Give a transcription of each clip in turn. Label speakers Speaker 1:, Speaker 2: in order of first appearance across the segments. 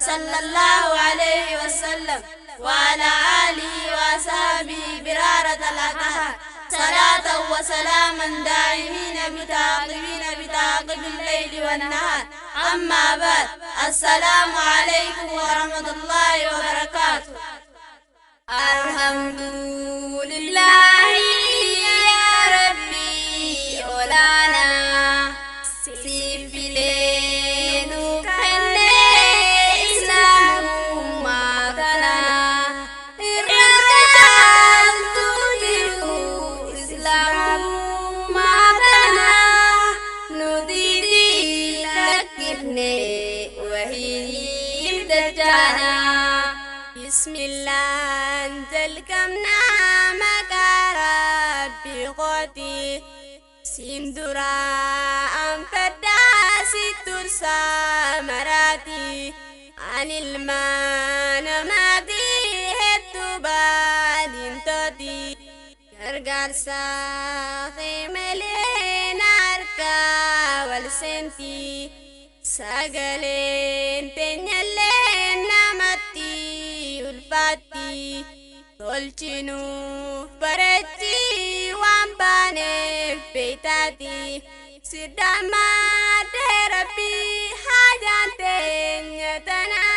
Speaker 1: صلى الله عليه وسلم وعلى آله وصحبه برارة الأطهار صلاة وسلاما دائمين متعاقبين بتعاقب الليل والنهار. أما بعد، السلام عليكم ورحمة الله وبركاته. الحمد لله يا ربي أولانا سيفلين وكهنة إسلام ماتنا إرقال تجيرو إسلام ماتنا نديدي لكبني وهي دجانا بسم الله أنزل كمنا مكارب بغوتي سندرا أنفدا سترسا مراتي عن المان مادي هتبال انتدي كرغار ساخي ملين عركا والسنتي ساقلين تنيلين نمتي والفاتي تولچنو فرجي وامباني بيتاتي سداما دربي حاجاتين يتنا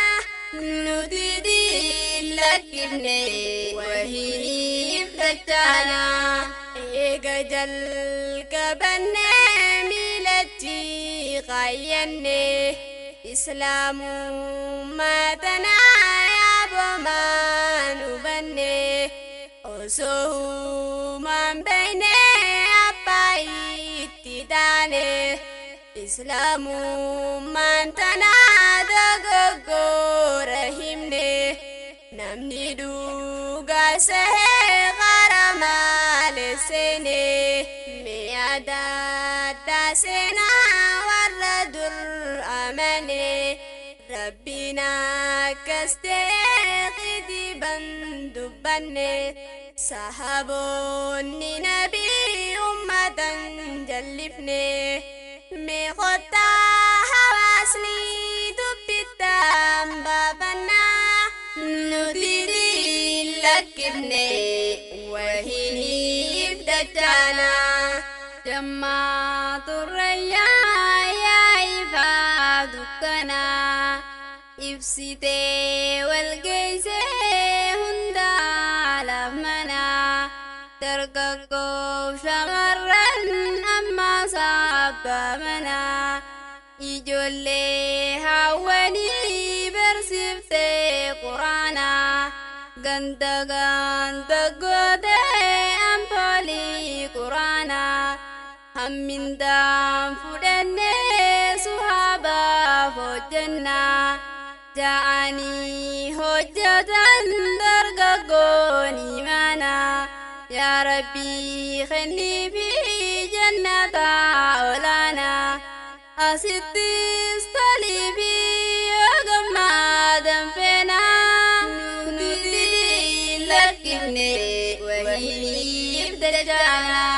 Speaker 1: نديدي لكني وهي فتانا إيقا جل كبني ميلتي غيني إسلام ما تنايا بما نبني أسوه من بيني أبايتي داني إسلام من تنادق رحمني نمني دوغا سهي غرما لسيني ميادا داسنا والردر أماني ربنا كستيقظ بندبني صحابوني نبي أمة جلفني ميخوتا حواسني دبتام بابنا نديدي لكبني وهي بدتانا جماعة الريا يا عبادكنا إفسيتي والجيزي هندا لمنا ترككو شغرن أما صابمنا إجولي هاوني برسفتي قرانا غندا غودي أمبولي قرانا همين دام فودني صحابة فوجنا جاءني هجة درقوني مانا يا ربي خلني في جنة أولانا أسدي استلبي وقما دنفنا ندي لكني وهي بدجانا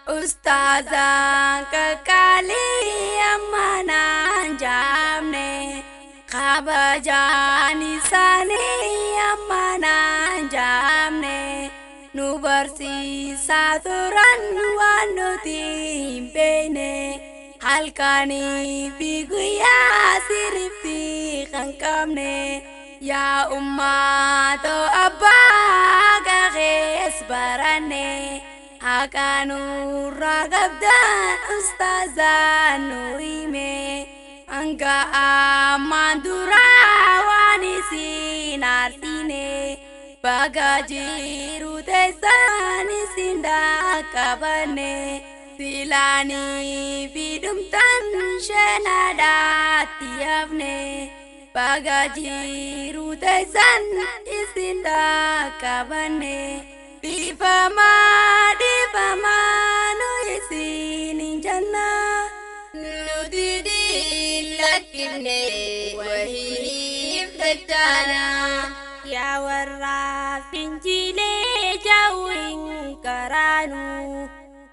Speaker 1: أستاذا كالي أمانا جامني خابجاني ساني أمانا جامني نبرسي ساتوران وانوتي بيني halkani biguya sirifti kankamne ya ummato abba gages barane akanu ragabdan ustazanu ime angga amandura wanisi nartine bagajiru tesani sinda kabane silani bidum tan shenada tiapne bagajiru tesan isinda kabane dipama no isini janna nudidi lakine wahi fatana ya warra finjile jawin karanu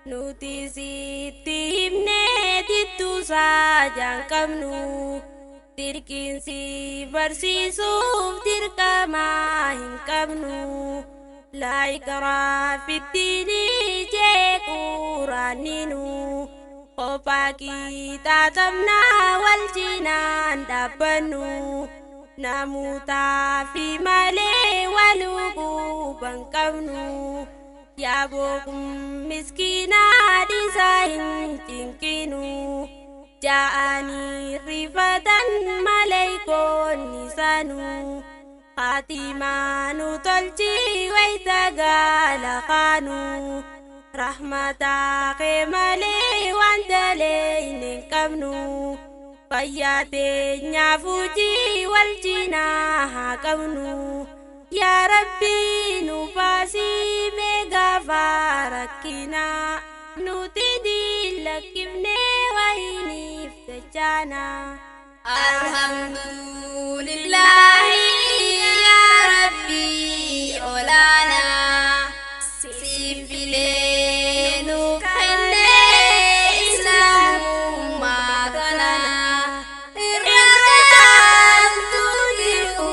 Speaker 1: nuti sitimne ditu sajang kamnu dirqinsi barsiisuuf dirqamaa hin qabnu laa ikraa fiddiini jee quraaninu qophaa qixaaxamnaa wal cinaan dhaabbannu namuutaa fi malee wal huban qabnu yaa booqum miskiinaa dhiisaa hin cinqinu ja'anii rifatan maleeykoonni sanuu Faatimaa nu tolchi wayita gaala kaanu rahmataa kee malee waan daleeyne hin qabnu fayyaa teenyaaf hojii wal cinaa haa qabnu yaa Rabbii nu baasii meegaafaa rakkinaa nuti diinlakkifnee wayiniif dachaana. Alhamdulillahi yaa Rabbii olaana sifilee nu kennee islaamummaa kana irra kaantu jiru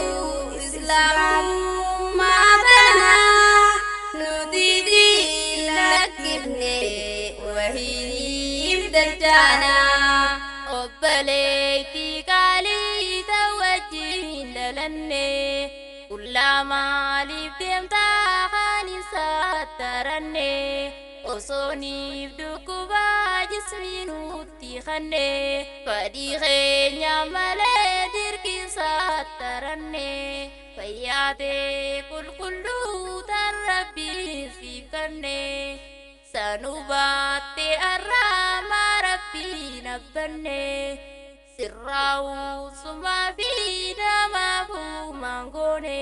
Speaker 1: islaamummaa kana nuti diinlakkifnee wayiniif dachaana. Obbaleetti qaalii tawajjiin dalanne qullaa maaliif deemtaa kan isaataranne osooniif dhukkubaa jismii nutti kanne fadhii keenya malee dirqisaataranne fayyaatee qulqulluu tan Rabbiin siif kanne sanubaatte arraamaa Rabbiin abbanne sirraa'uu sumaa fi namaafuu mangoone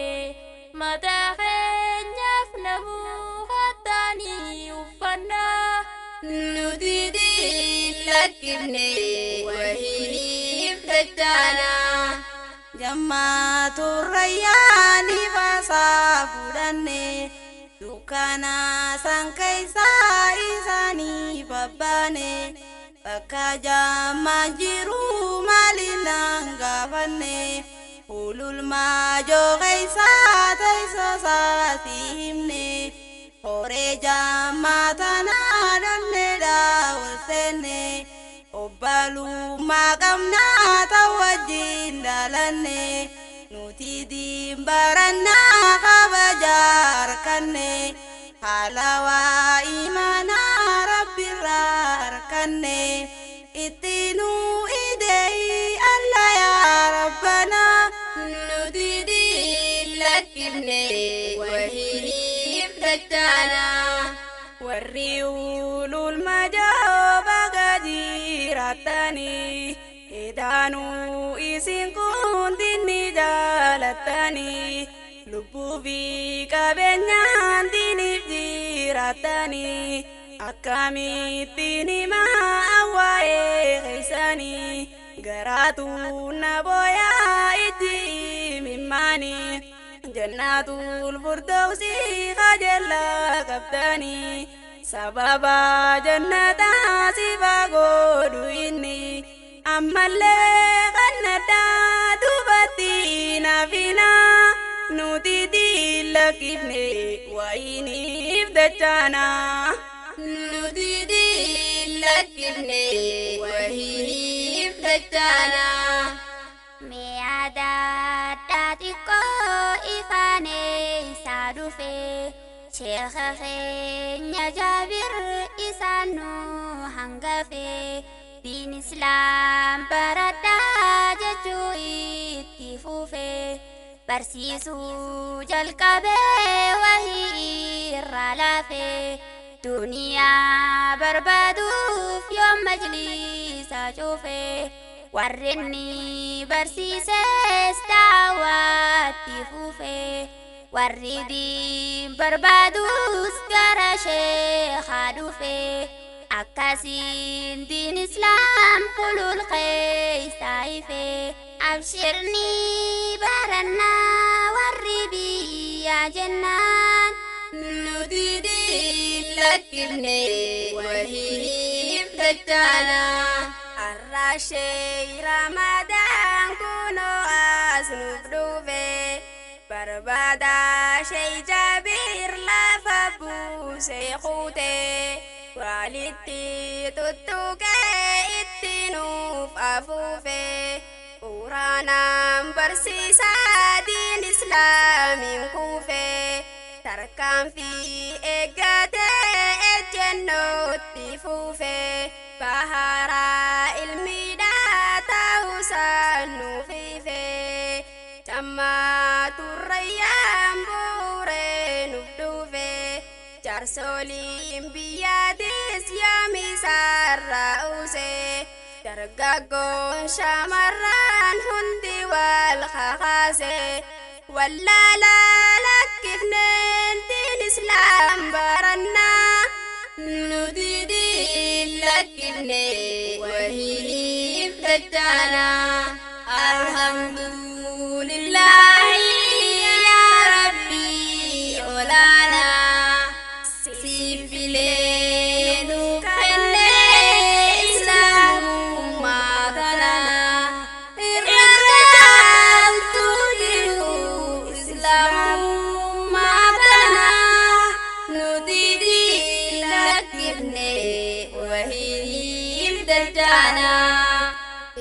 Speaker 1: mataa keenyaaf namuu hattaanii uffannaa nuti diinlakkifne wayiniif dachaana. Jammaatu rayyaani baasaa fudhanne dukkana san keessaa isaanii babbaane bakka jammaa jiru maalinaan gaafanne ululmaa jooqeessaa teessoosaati himne horee jammaa tanaa dhonneedhaa ol seenne obbalummaa qabnaa ta'u wajjin dhalanne nuti diimbarannaa kabajaa harkanne halawaa imaanaa Rabbiirraa harkanne ittiinuu ideeyi alla yaa Rabbana nuti diinlakkifne wayiniif dachaana. Warri ulul majooba gadi rattanii edaanuu isin kun dinni jaalattanii lubbuu fi qabeenyaan diiniif jiraatanii akkamittiin himaa waa'ee keessanii garaatu na booyaa itti mimmaanii jannaatul firdawsi qajeela qabdanii sababa jannataa si godhu inni ammallee kannaddaa duubatti nafinaa nuti diinlakkifne wayiniif dachaana. Nuti diinlakkifne wayiniif dachaana. Mi'aaddaa xiqqoo ifaanee isaa dhufe sheekha keenya Jaabir isaan nu hangafe diin islaam baradhaa jechuu itti fufe barsiisuu jalqabee wahii irraa laafe duniyaa barbaaduuf yoom majlisaa cufe warreenni barsiises daawwaatti fufe warri diin barbaadus gara sheekhaa dhufe akkasiin diin islaam kulul keessaa ife abshirni barannaa warri biyyaa jennaan nuti diinlakkifne wayiniif dachaana. Arraashee Ramadaan kun seekute walitti tuttuqe itti nuuf afuufe quraanaan barsiisaa diin islaamiin kuufe tarkaanfii eeggate ejjennootti fuufe baharaa ilmiidhaa ta'uusaan nuuf ife cammaa turrayyaan buuree nuuf dhufe jaarsoliin biyyaatis yaamisaarraa uuse dargaggoon shamarran hundi wal kakaase wallaalaa lakkifneen diin islaam barannaa nuti diin lakkifne wahiif dachaanaa alhamdulillahi yaa rabbii olaanaa siifilee nu kennee islaamummaa tanaa irra caaltu jiru islaamummaa tanaa nuti diin lakkifne wahiif dachaanaa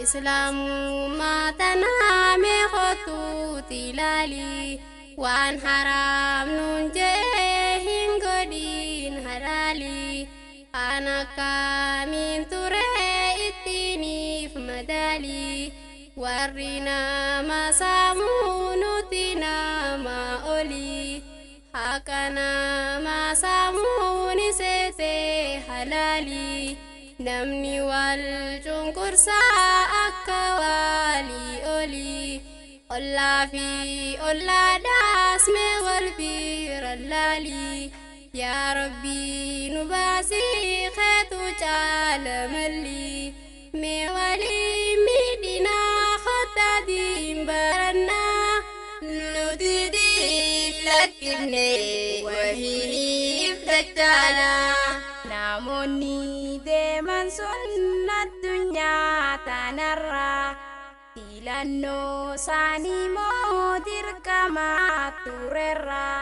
Speaker 1: islaamummaa tanaa meeqotuuti ilaali waan haraam nuun jee hin godhin halaali an akkamiin ture ittiiniif madaali warri nama saamuu nuti nama oli haqa nama saamuun iseete halaali namni wal cunqursaa akka walii oli ollaa fi ollaadhaas mee wal bira laali yaa rabbii nu baasii keetu caala malli mee walii miidhinaa khottaadiin barannaa nuti diin lakkifne wahiif dachaanaa namoonni deeman sun addunyaa tanarraa filannoo isaanii moo dirqamaa turerraa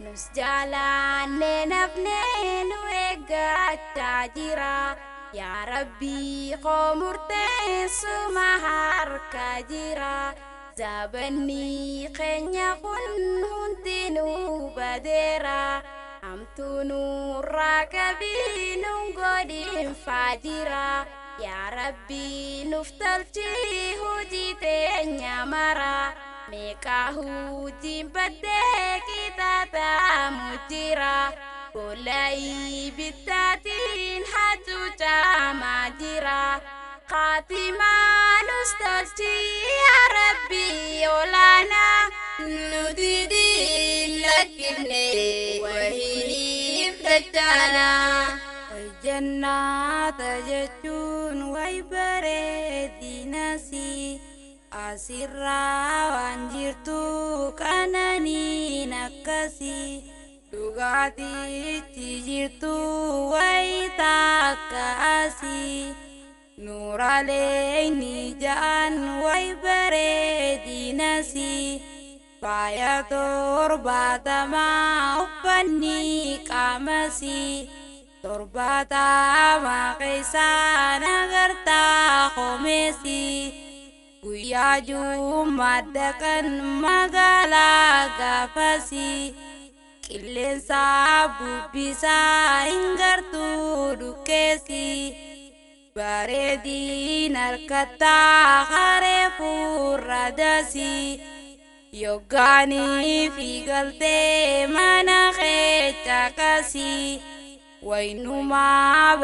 Speaker 1: nus jaalannee nafnee nu eeggachaa jira yaa rabbii koo murteessuma harka jira zabanni keenya kun hundinuu badeera amtuu nurraa qabii nun godhin faajira yaa rabbii nuuf tolchi hojii teenya mara meeqaa hojiin baddee qixaatamu jira boola'ii bittaatiin hacuucamaa jira qaatimaa nus tolchi yaa rabbii olaanaa nuti diin lakkifne wahiif dachaanaa jannata jechuun way bareedinasi asirraa waan jirtu qananiin akkasi dhugaatichi jirtu way takka asi nuuralee ni ja'an way bareedinasi faaya torbaatamaa uffanni qaamasi torbaatama keessaan agartaa homeesi guyyaa juumadda kan magaalaa gaafasi qilleensa bubbisaa hin gartuu dukkeesi bareediin harkattaa haree fuurra dasi yoggaanii fi galtee mana keessa kasi waynumaa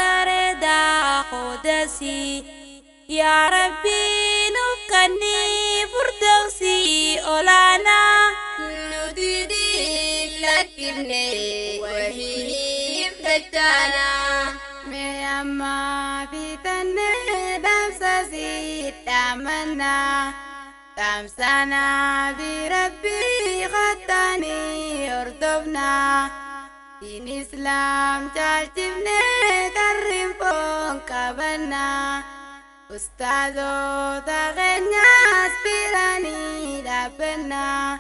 Speaker 1: bareedaa hodasi yaa rabbii nuuf kannii furdoosi olaanaa nuti diin lakkifne wahiif dachaanaa mee ammaa bitannee dhaamsasii dhaamannaa dhaamsanaa bi rabbii khattaanii hordofnaa din Islam caalchifnee karrin foon qabannaa ustaazota keenyaas biranii dhaabbannaa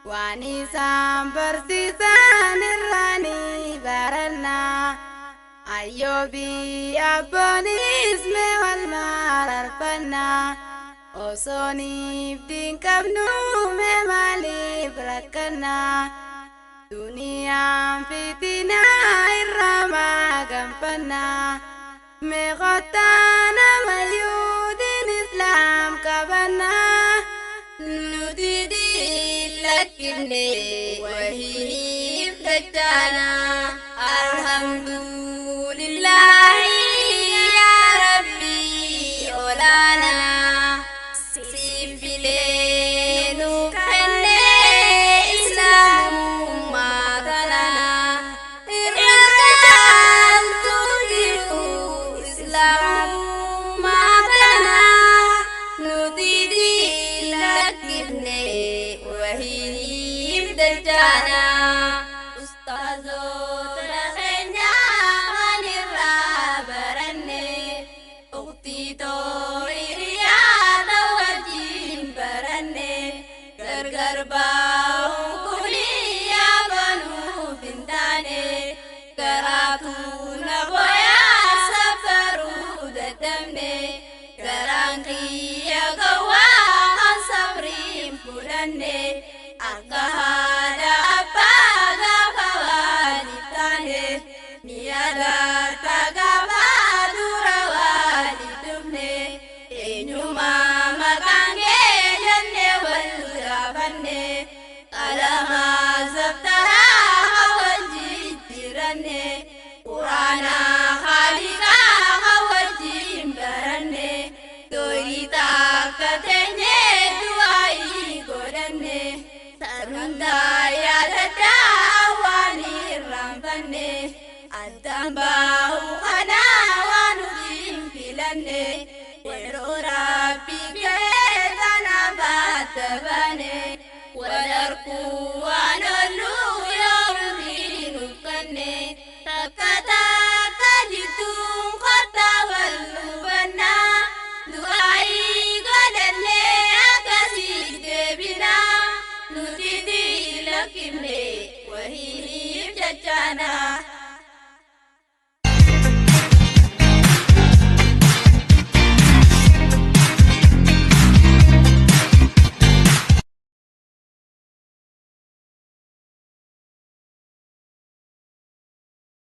Speaker 1: Wani sambar sisanirani barana Ayobi abonis me wal mararfana Osoni bdinkabnu me mali brakana Dunia fitina irama gampana Me khotana mayudin Islam kabana Nudidi lakine wahib dajjana Alhamdulillahi ya Rabbi olana Sifilenu kane Islamu matana Irrakan tujiru Islamu matana Nudidi lakine wahib dajjana Ustazo terasenya manirra baranne Ukti tori riyada wajin baranne Gargar bau kuliya banu bintane Garatu naboya safaru dadamne Garangkiya gawahan sabrim bulanne Akahada apaga kawanitane Niada tagaba durawalidumne Enyuma makange jande walrabanne Alama zabtara hawajitiranne Qurana khalika hawajimbaranne Toita katenye duai godanne Sarunda yadada wani rambanne Adambau khana wanu jimpilanne Werora pike dana batabane Wadarku wanolu yorminu kanne Takata kajitung kota walubana Duai godane akasih debina Nudidi lakimne wahib jajana